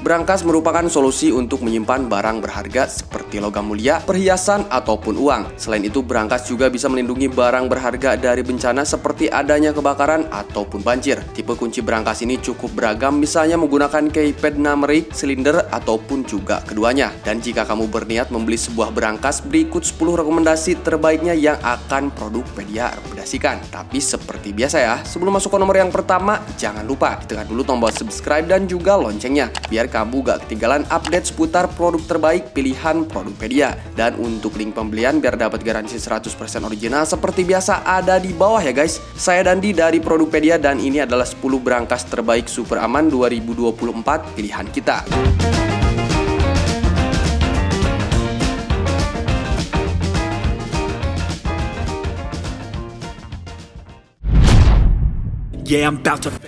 Brankas merupakan solusi untuk menyimpan barang berharga seperti logam mulia, perhiasan, ataupun uang. Selain itu, brankas juga bisa melindungi barang berharga dari bencana seperti adanya kebakaran ataupun banjir. Tipe kunci brankas ini cukup beragam, misalnya menggunakan keypad numerik, silinder, ataupun juga keduanya. Dan jika kamu berniat membeli sebuah brankas, berikut 10 rekomendasi terbaiknya yang akan Produkpedia rekomendasikan. Tapi seperti biasa ya, sebelum masuk ke nomor yang pertama, jangan lupa ditekan dulu tombol subscribe dan juga loncengnya, biar kamu gak ketinggalan update seputar produk terbaik pilihan Produkpedia. Dan untuk link pembelian biar dapat garansi 100% original seperti biasa ada di bawah ya guys. Saya Dandi dari Produkpedia dan ini adalah 10 brankas terbaik super aman 2024 pilihan kita.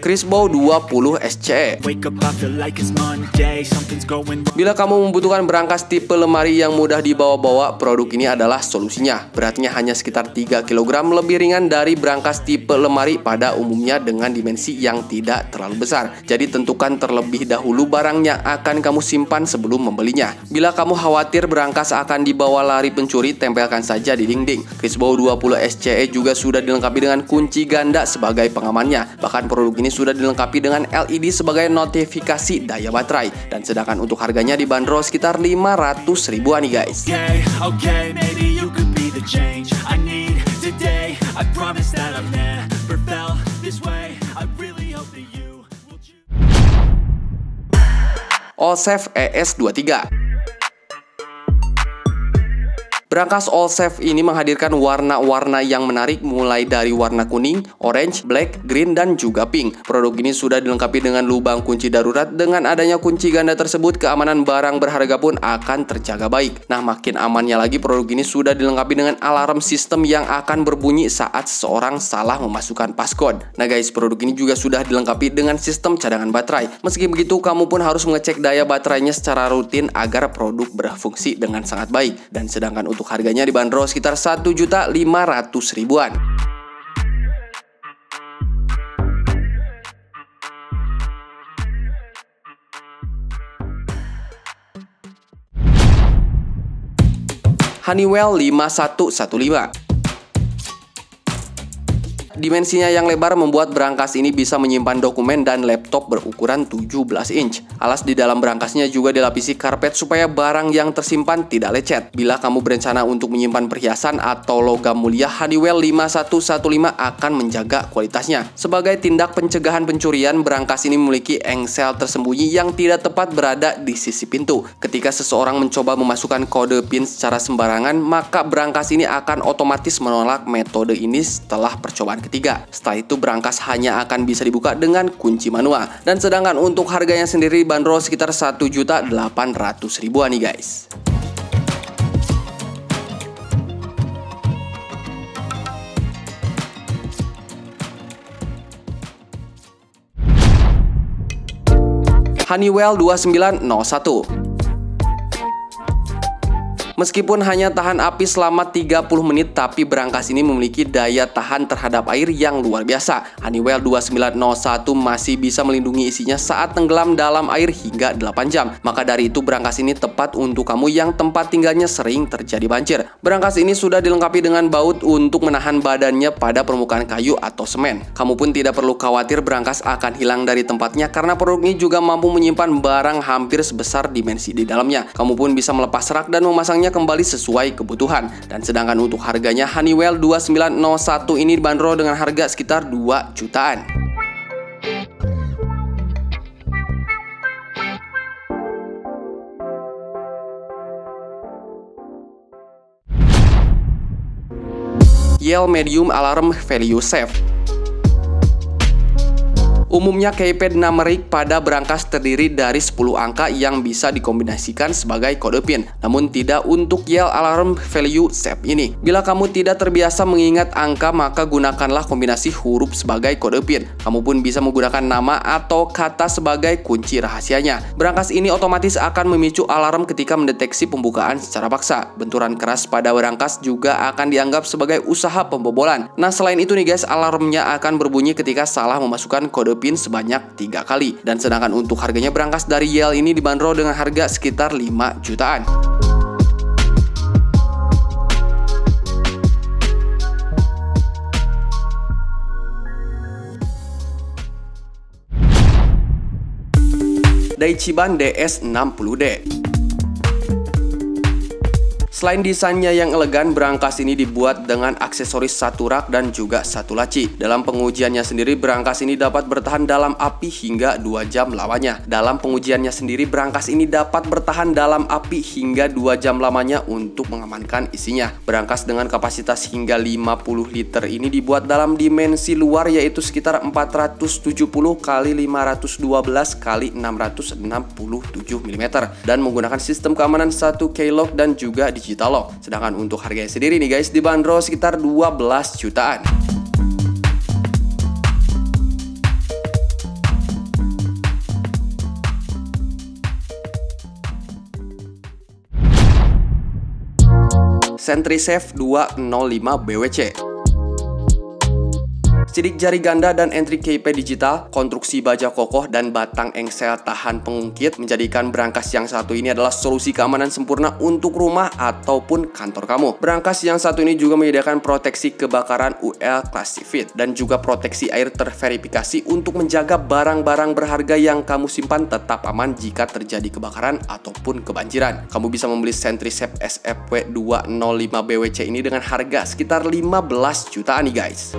Crisbo 20 SCE. Bila kamu membutuhkan brankas tipe lemari yang mudah dibawa-bawa, produk ini adalah solusinya. Beratnya hanya sekitar 3 kg, lebih ringan dari brankas tipe lemari pada umumnya dengan dimensi yang tidak terlalu besar. Jadi tentukan terlebih dahulu barang yang akan kamu simpan sebelum membelinya. Bila kamu khawatir brankas akan dibawa lari pencuri, tempelkan saja di dinding. Crisbo 20 SCE juga sudah dilengkapi dengan kunci ganda sebagai pengamannya. Bahkan produk ini sudah dilengkapi dengan LED sebagai notifikasi daya baterai. Dan sedangkan untuk harganya dibanderol sekitar 500 ribuan nih guys. Allsafe ES23. Brankas Allsafe ini menghadirkan warna-warna yang menarik mulai dari warna kuning, orange, black, green, dan juga pink. Produk ini sudah dilengkapi dengan lubang kunci darurat. Dengan adanya kunci ganda tersebut, keamanan barang berharga pun akan terjaga baik. Nah, makin amannya lagi, produk ini sudah dilengkapi dengan alarm sistem yang akan berbunyi saat seseorang salah memasukkan passcode. Nah guys, produk ini juga sudah dilengkapi dengan sistem cadangan baterai. Meski begitu, kamu pun harus mengecek daya baterainya secara rutin agar produk berfungsi dengan sangat baik. Dan sedangkan untuk harganya dibanderol sekitar 1.500.000 ribuan. Honeywell 5115. Dimensinya yang lebar membuat brankas ini bisa menyimpan dokumen dan laptop berukuran 17 inch. Alas di dalam brankasnya juga dilapisi karpet supaya barang yang tersimpan tidak lecet. Bila kamu berencana untuk menyimpan perhiasan atau logam mulia, Honeywell 5115 akan menjaga kualitasnya. Sebagai tindak pencegahan pencurian, brankas ini memiliki engsel tersembunyi yang tidak tepat berada di sisi pintu. Ketika seseorang mencoba memasukkan kode PIN secara sembarangan, maka brankas ini akan otomatis menolak metode ini setelah percobaan ketiga. Setelah itu brankas hanya akan bisa dibuka dengan kunci manual. Dan sedangkan untuk harganya sendiri bandrol sekitar 1.800.000 ribuan nih guys. Honeywell 2901. Meskipun hanya tahan api selama 30 menit, tapi brankas ini memiliki daya tahan terhadap air yang luar biasa. Honeywell 2901 masih bisa melindungi isinya saat tenggelam dalam air hingga 8 jam. Maka dari itu brankas ini tepat untuk kamu yang tempat tinggalnya sering terjadi banjir. Brankas ini sudah dilengkapi dengan baut untuk menahan badannya pada permukaan kayu atau semen. Kamu pun tidak perlu khawatir brankas akan hilang dari tempatnya karena produk ini juga mampu menyimpan barang hampir sebesar dimensi di dalamnya. Kamu pun bisa melepas rak dan memasangnya kembali sesuai kebutuhan. Dan sedangkan untuk harganya, Honeywell 2901 ini dibanderol dengan harga sekitar 2 jutaan. Yale Medium Alarm Value Safe. Umumnya keypad numeric pada berangkas terdiri dari 10 angka yang bisa dikombinasikan sebagai kode PIN, namun tidak untuk Yale Alarm Value SAP ini. Bila kamu tidak terbiasa mengingat angka, maka gunakanlah kombinasi huruf sebagai kode PIN. Kamu pun bisa menggunakan nama atau kata sebagai kunci rahasianya. Berangkas ini otomatis akan memicu alarm ketika mendeteksi pembukaan secara paksa. Benturan keras pada berangkas juga akan dianggap sebagai usaha pembobolan. Nah, selain itu nih guys, alarmnya akan berbunyi ketika salah memasukkan kode PIN sebanyak 3 kali. Dan sedangkan untuk harganya berangkas dari Yale ini dibanderol dengan harga sekitar 5 jutaan. Daichiban DS60D. Selain desainnya yang elegan, berangkas ini dibuat dengan aksesoris satu rak dan juga satu laci. Dalam pengujiannya sendiri, berangkas ini dapat bertahan dalam api hingga 2 jam lamanya. Dalam pengujiannya sendiri, berangkas ini dapat bertahan dalam api hingga 2 jam lamanya untuk mengamankan isinya. Berangkas dengan kapasitas hingga 50 liter ini dibuat dalam dimensi luar, yaitu sekitar 470 x 512 x 667 mm dan menggunakan sistem keamanan 1 keylog dan juga digital lock. Sedangkan untuk harganya sendiri nih guys, dibanderol sekitar 12 jutaan. SentrySafe 205 BWC. Sidik jari ganda dan entry keypad digital, konstruksi baja kokoh dan batang engsel tahan pengungkit menjadikan berangkas yang satu ini adalah solusi keamanan sempurna untuk rumah ataupun kantor kamu. Berangkas yang satu ini juga menyediakan proteksi kebakaran UL Classified dan juga proteksi air terverifikasi untuk menjaga barang-barang berharga yang kamu simpan tetap aman jika terjadi kebakaran ataupun kebanjiran. Kamu bisa membeli SentrySafe SFW 205 BWC ini dengan harga sekitar 15 jutaan nih guys.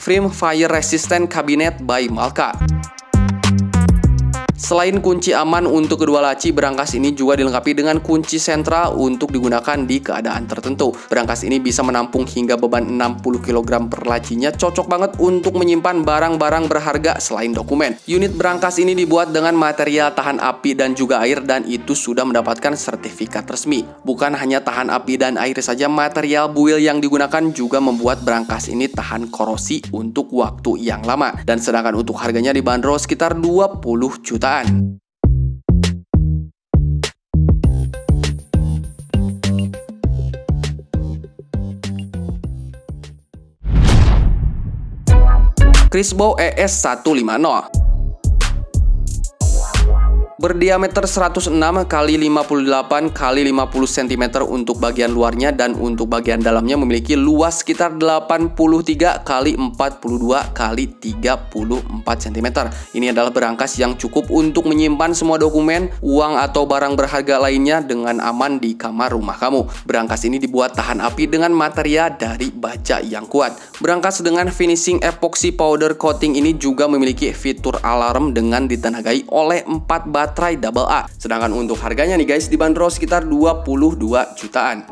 Frame Fire Resistant Cabinet by Malka. Selain kunci aman untuk kedua laci, berangkas ini juga dilengkapi dengan kunci sentral untuk digunakan di keadaan tertentu. Berangkas ini bisa menampung hingga beban 60 kg per lacinya, cocok banget untuk menyimpan barang-barang berharga selain dokumen. Unit berangkas ini dibuat dengan material tahan api dan juga air, dan itu sudah mendapatkan sertifikat resmi. Bukan hanya tahan api dan air saja, material buil yang digunakan juga membuat berangkas ini tahan korosi untuk waktu yang lama. Dan sedangkan untuk harganya dibanderol sekitar 20 jutaan. Crisbo ES150 berdiameter 106 x 58 x 50 cm untuk bagian luarnya, dan untuk bagian dalamnya memiliki luas sekitar 83 x 42 x 34 cm. Ini adalah berangkas yang cukup untuk menyimpan semua dokumen, uang atau barang berharga lainnya dengan aman di kamar rumah kamu. Berangkas ini dibuat tahan api dengan material dari baja yang kuat. Berangkas dengan finishing epoxy powder coating ini juga memiliki fitur alarm dengan ditenagai oleh 4 baterai AA. Sedangkan untuk harganya nih guys, dibanderol sekitar 22 jutaan.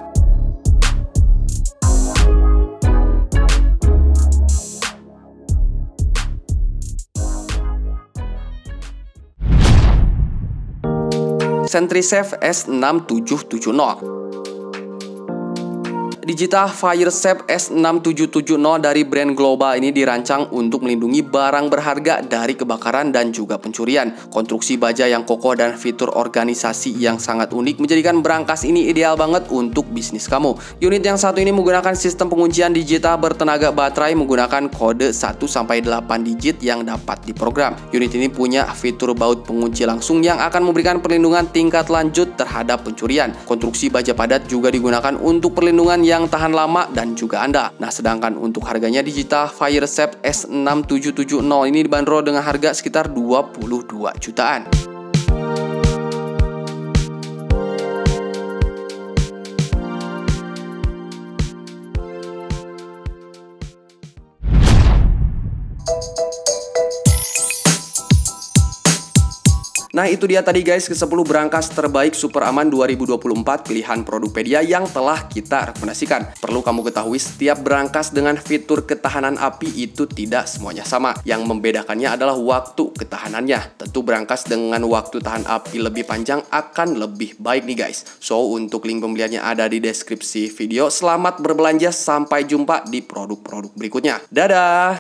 SentrySafe S6770. Digital Fire Safe S6770 dari brand global ini dirancang untuk melindungi barang berharga dari kebakaran dan juga pencurian. Konstruksi baja yang kokoh dan fitur organisasi yang sangat unik menjadikan berangkas ini ideal banget untuk bisnis kamu. Unit yang satu ini menggunakan sistem penguncian digital bertenaga baterai menggunakan kode 1-8 digit yang dapat diprogram. Unit ini punya fitur baut pengunci langsung yang akan memberikan perlindungan tingkat lanjut terhadap pencurian. Konstruksi baja padat juga digunakan untuk perlindungan yang tahan lama dan juga andal. Nah, sedangkan untuk harganya Digital Fire Safe S6770 ini dibanderol dengan harga sekitar 22 jutaan. Nah itu dia tadi guys ke-10 brankas terbaik super aman 2024 pilihan Produpedia yang telah kita rekomendasikan. Perlu kamu ketahui setiap brankas dengan fitur ketahanan api itu tidak semuanya sama. Yang membedakannya adalah waktu ketahanannya. Tentu brankas dengan waktu tahan api lebih panjang akan lebih baik nih guys. So untuk link pembeliannya ada di deskripsi video. Selamat berbelanja, sampai jumpa di produk-produk berikutnya. Dadah!